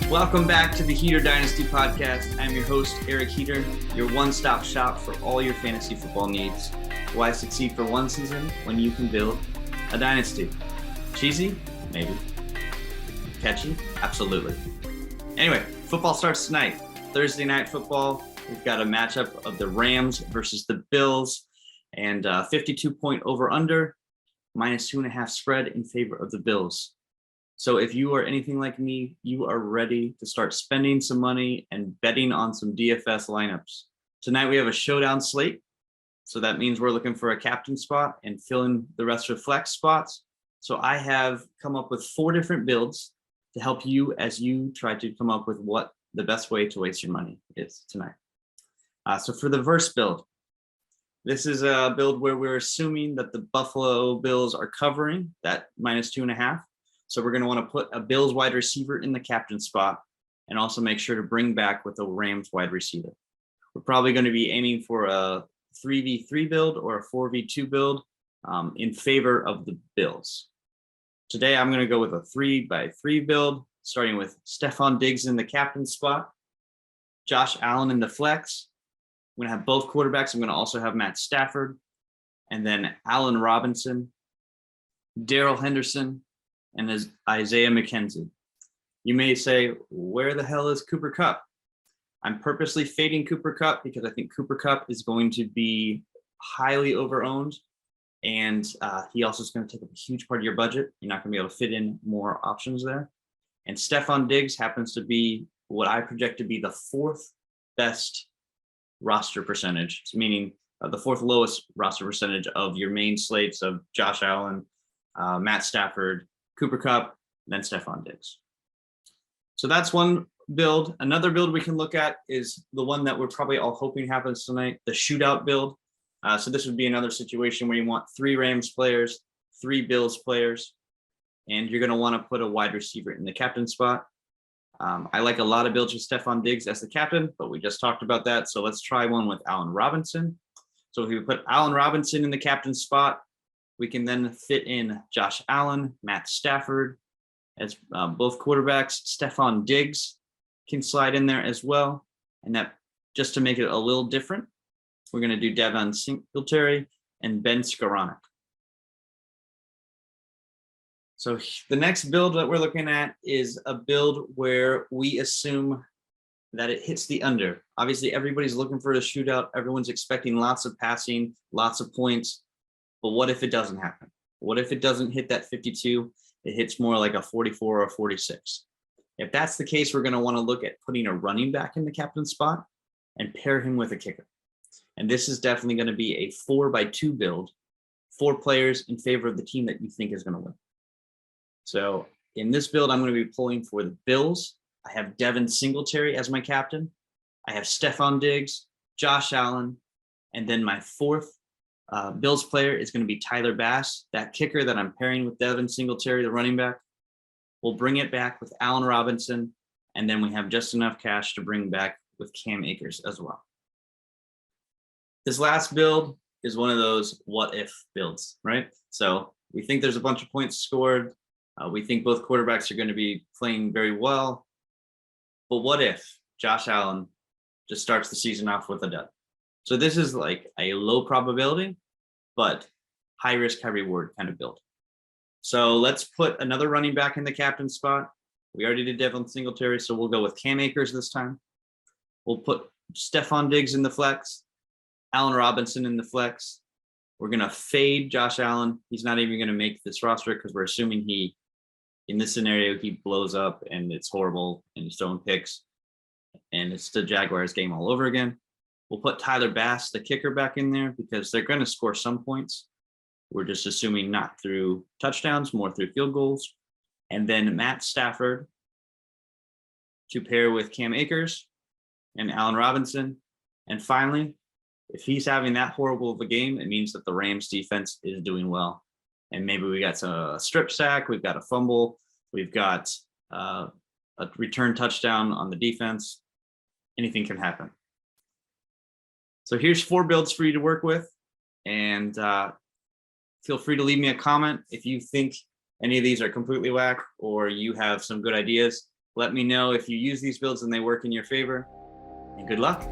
Welcome back to the Heater Dynasty podcast. I'm your host, Eric Heater, your one-stop shop for all your fantasy football needs. Why succeed for one season when you can build a dynasty? Cheesy? Maybe. Catchy? Absolutely. Anyway, football starts tonight. Thursday night football. We've got a matchup of the Rams versus the Bills, and 52-point over-under, -2.5 spread in favor of the Bills. So if you are anything like me, you are ready to start spending some money and betting on some DFS lineups. Tonight we have a showdown slate. So that means we're looking for a captain spot and filling the rest of flex spots. So I have come up with 4 different builds to help you as you try to come up with what the best way to waste your money is tonight. So for the first build, this is a build where we're assuming that the Buffalo Bills are covering that -2.5. So we're going to want to put a Bills wide receiver in the captain spot and also make sure to bring back with a Rams wide receiver. We're probably going to be aiming for a 3v3 build or a 4v2 build in favor of the Bills. Today, I'm going to go with a 3x3 build, starting with Stefon Diggs in the captain spot, Josh Allen in the flex. I'm going to have both quarterbacks. I'm going to also have Matt Stafford, and then Allen Robinson, Darrell Henderson, and as Isaiah McKenzie. You may say, where the hell is Cooper Kupp? I'm purposely fading Cooper Kupp because I think Cooper Kupp is going to be highly overowned, and he also is going to take up a huge part of your budget. You're not going to be able to fit in more options there. And Stefon Diggs happens to be what I project to be the 4th best roster percentage, meaning the 4th lowest roster percentage of your main slates of Josh Allen, Matt Stafford, Cooper Kupp, then Stefon Diggs. So that's one build. Another build we can look at is the one that we're probably all hoping happens tonight, the shootout build. So this would be another situation where you want 3 Rams players, 3 Bills players, and you're going to want to put a wide receiver in the captain spot. I like a lot of builds with Stefon Diggs as the captain, but we just talked about that. So let's try one with Allen Robinson. So if we put Allen Robinson in the captain spot, we can then fit in Josh Allen, Matt Stafford as both quarterbacks. Stefon Diggs can slide in there as well. And that, just to make it a little different, we're going to do Devin Singletary and Ben Skoranek. So the next build that we're looking at is a build where we assume that it hits the under. Obviously, everybody's looking for a shootout. Everyone's expecting lots of passing, lots of points. But what if it doesn't happen? What if it doesn't hit that 52? It hits more like a 44 or 46. If that's the case, we're going to want to look at putting a running back in the captain spot and pair him with a kicker. And this is definitely going to be a 4x2 build, 4 players in favor of the team that you think is going to win. So in this build, I'm going to be pulling for the Bills. I have Devin Singletary as my captain. I have Stefon Diggs, Josh Allen, and then my 4th Bills player is going to be Tyler Bass, that kicker that I'm pairing with Devin Singletary, the running back. We'll bring it back with Allen Robinson, and then we have just enough cash to bring back with Cam Akers as well. This last build is one of those what-if builds, right? So we think there's a bunch of points scored. We think both quarterbacks are going to be playing very well. But what if Josh Allen just starts the season off with a dud? So this is like a low probability, but high risk, high reward kind of build. So let's put another running back in the captain spot. We already did Devin Singletary, so we'll go with Cam Akers this time. We'll put Stefon Diggs in the flex, Allen Robinson in the flex. We're going to fade Josh Allen. He's not even going to make this roster because we're assuming in this scenario, he blows up and it's horrible and he's throwing picks and it's the Jaguars game all over again. We'll put Tyler Bass, the kicker, back in there because they're going to score some points. We're just assuming not through touchdowns, more through field goals. And then Matt Stafford to pair with Cam Akers and Allen Robinson. And finally, if he's having that horrible of a game, it means that the Rams defense is doing well. And maybe we got a strip sack, we've got a fumble, we've got a return touchdown on the defense. Anything can happen. So here's 4 builds for you to work with, and feel free to leave me a comment if you think any of these are completely whack or you have some good ideas. Let me know if you use these builds and they work in your favor, and good luck.